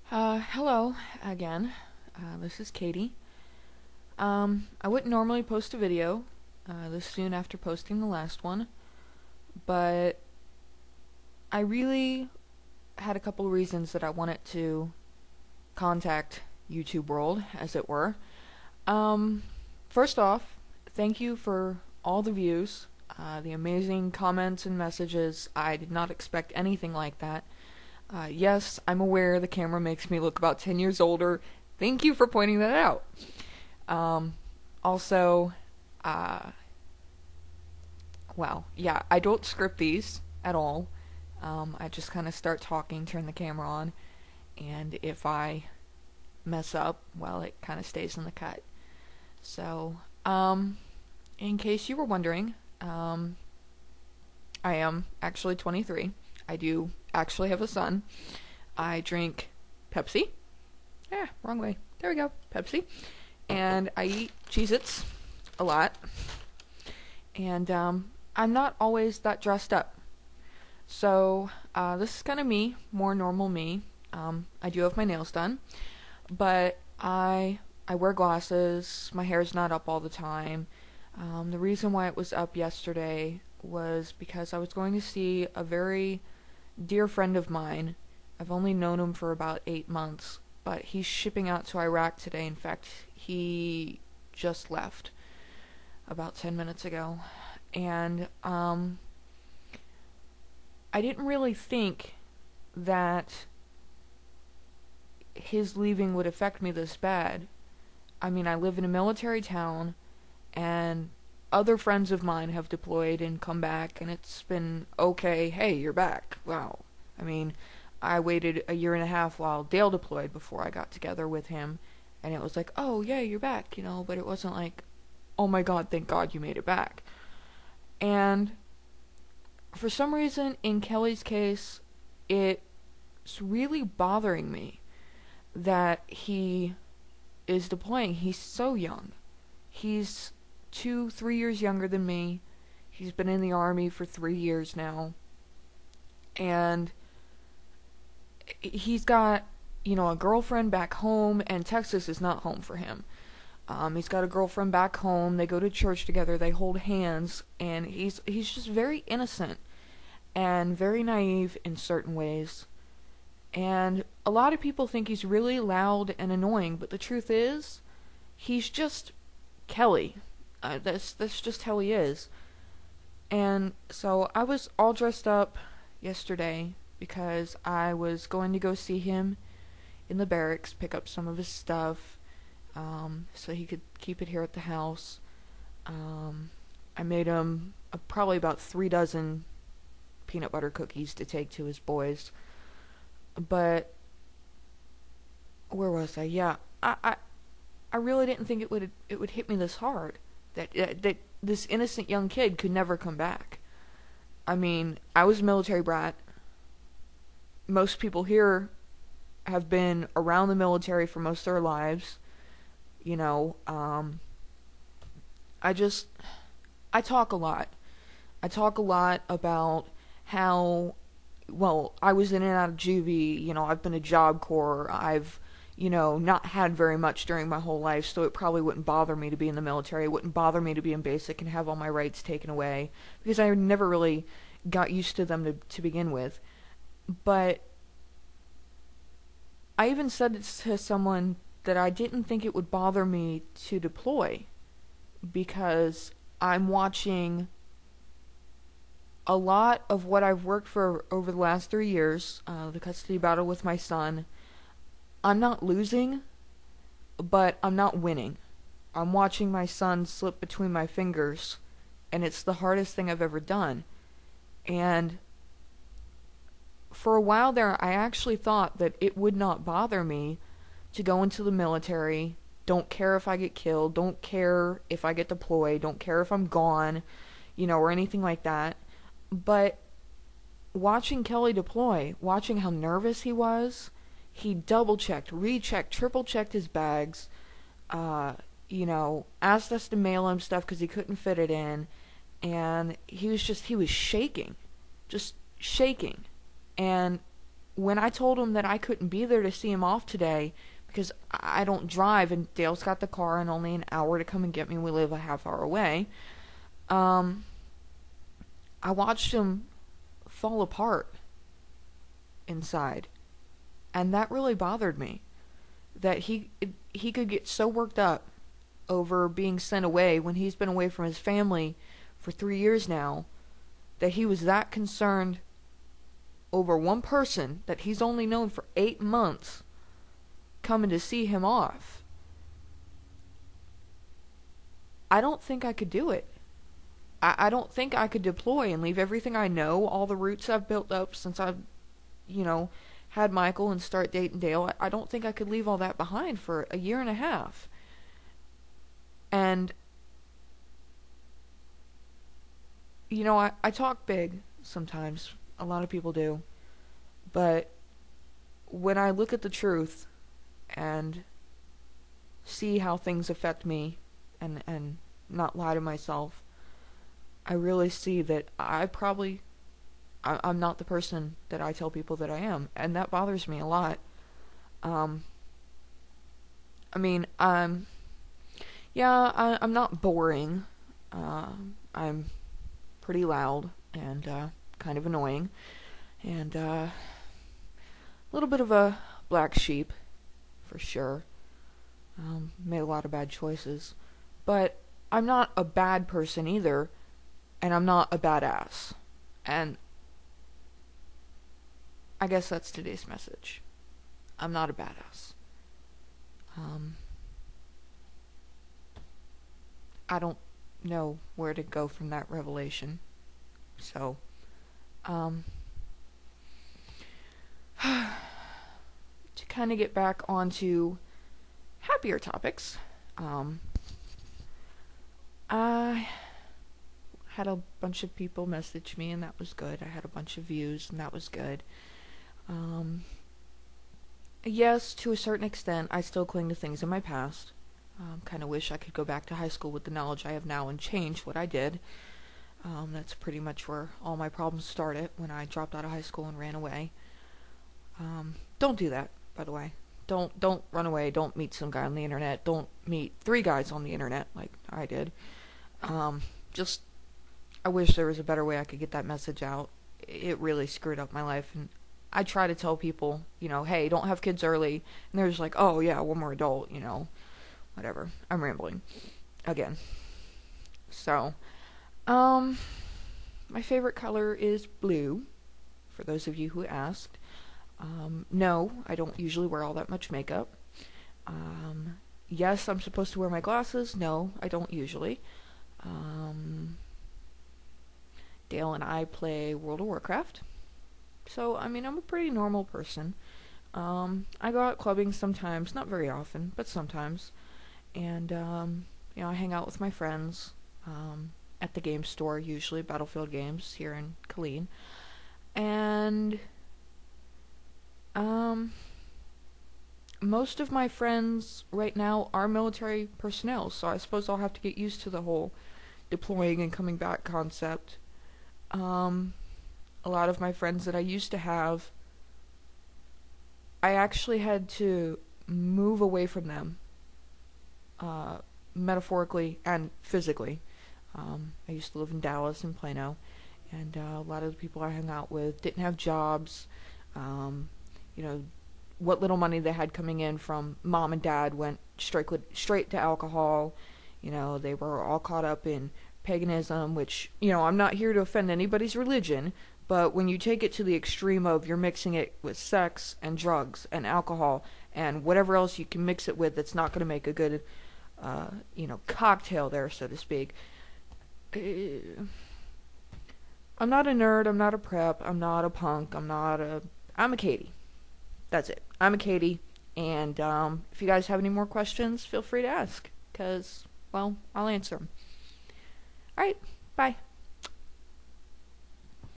Hello again. This is Katie. I wouldn't normally post a video this soon after posting the last one, but I really had a couple of reasons that I wanted to contact YouTube world, as it were. Um, First off, thank you for all the views, the amazing comments and messages. I did not expect anything like that. Yes, I'm aware the camera makes me look about 10 years older. Thank you for pointing that out. Um, Also, uh, well, yeah, I don't script these at all. I just kind of start talking, turn the camera on, and if I mess up, well, it kind of stays in the cut. So, in case you were wondering, I am actually 23. I do actually have a son. I drink Pepsi. Yeah, wrong way. There we go. Pepsi. And I eat Cheez-Its a lot. And I'm not always that dressed up. So this is kind of me, more normal me. I do have my nails done, but I wear glasses. My hair's not up all the time. The reason why it was up yesterday was because I was going to see a very dear friend of mine. I've only known him for about 8 months, but he's shipping out to Iraq today. In fact, he just left about 10 minutes ago. And I didn't really think that his leaving would affect me this bad. I mean, I live in a military town, and other friends of mine have deployed and come back, and it's been okay. Hey, you're back. Wow. I mean, I waited a year and a half while Dale deployed before I got together with him, and it was like, oh, yeah, you're back, but it wasn't like, oh my god, thank god you made it back. And for some reason, in Kelly's case, it's really bothering me that he is deploying. He's so young. He's 3 years younger than me. He's been in the army for 3 years now. And he's got, a girlfriend back home, and Texas is not home for him. He's got a girlfriend back home. They go to church together. They hold hands, and he's just very innocent and very naive in certain ways. And a lot of people think he's really loud and annoying, but the truth is, he's just Kelly. That's just how he is. And so I was all dressed up yesterday because I was going to go see him in the barracks, pick up some of his stuff, so he could keep it here at the house. I made him probably about 3 dozen peanut butter cookies to take to his boys. But where was I? Yeah, I really didn't think it would hit me this hard. That this innocent young kid could never come back. I mean, I was a military brat. Most people here have been around the military for most of their lives. I just I talk a lot. I talk a lot about how, well, I was in and out of juvie. I've been a Job Corps. I've not had very much during my whole life, so it probably wouldn't bother me to be in the military. It wouldn't bother me to be in basic and have all my rights taken away, because I never really got used to them to begin with. But I even said it to someone that I didn't think it would bother me to deploy, because I'm watching a lot of what I've worked for over the last 3 years, the custody battle with my son. I'm not losing, but I'm not winning. I'm watching my son slip between my fingers, and it's the hardest thing I've ever done. And for a while there, I actually thought that it would not bother me to go into the military. Don't care if I get killed, don't care if I get deployed, don't care if I'm gone, or anything like that. But watching Kelly deploy, watching how nervous he was, he double-checked, rechecked, triple-checked his bags, asked us to mail him stuff because he couldn't fit it in, and he was shaking, just shaking. And when I told him that I couldn't be there to see him off today because I don't drive and Dale's got the car and only an hour to come and get me, we live a half hour away, I watched him fall apart inside. And that really bothered me. That he could get so worked up over being sent away when he's been away from his family for 3 years now, that he was that concerned over one person that he's only known for 8 months coming to see him off. I don't think I could do it. I don't think I could deploy and leave everything I know, all the roots I've built up since I've, had Michael and start dating Dale. I don't think I could leave all that behind for a year and a half. And, I talk big sometimes. A lot of people do. But when I look at the truth and see how things affect me and not lie to myself, I really see that I'm not the person that I tell people that I am, and that bothers me a lot. I'm not boring. I'm pretty loud and kind of annoying, and a little bit of a black sheep, for sure. Made a lot of bad choices, but I'm not a bad person either, and I'm not a badass. And I guess that's today's message. I'm not a badass. I don't know where to go from that revelation. So, to kind of get back onto happier topics, I had a bunch of people message me, and that was good. I had a bunch of views, and that was good. Yes, to a certain extent, I still cling to things in my past. Kind of wish I could go back to high school with the knowledge I have now and change what I did. That's pretty much where all my problems started, when I dropped out of high school and ran away. Don't do that, by the way. Don't run away. Don't meet some guy on the internet. Don't meet 3 guys on the internet like I did. I wish there was a better way I could get that message out. It really screwed up my life, and I try to tell people, hey, don't have kids early, and they're just like, oh yeah, one more adult, whatever. I'm rambling again. So, my favorite color is blue, for those of you who asked. No, I don't usually wear all that much makeup. Yes, I'm supposed to wear my glasses. No, I don't usually. Dale and I play World of Warcraft. So, I'm a pretty normal person. I go out clubbing sometimes, not very often, but sometimes. And, I hang out with my friends at the game store, usually Battlefield Games here in Killeen. And most of my friends right now are military personnel, so I suppose I'll have to get used to the whole deploying and coming back concept. A lot of my friends that I used to have, I actually had to move away from them, metaphorically and physically. I used to live in Dallas and Plano, and a lot of the people I hung out with didn't have jobs. What little money they had coming in from mom and dad went straight to alcohol. They were all caught up in paganism, which, I'm not here to offend anybody's religion, but when you take it to the extreme of you're mixing it with sex and drugs and alcohol and whatever else you can mix it with that's not going to make a good, cocktail there, so to speak. I'm not a nerd, I'm not a prep, I'm not a punk, I'm a Katie. That's it. I'm a Katie, and if you guys have any more questions, feel free to ask, because, well, I'll answer them. Alright, bye.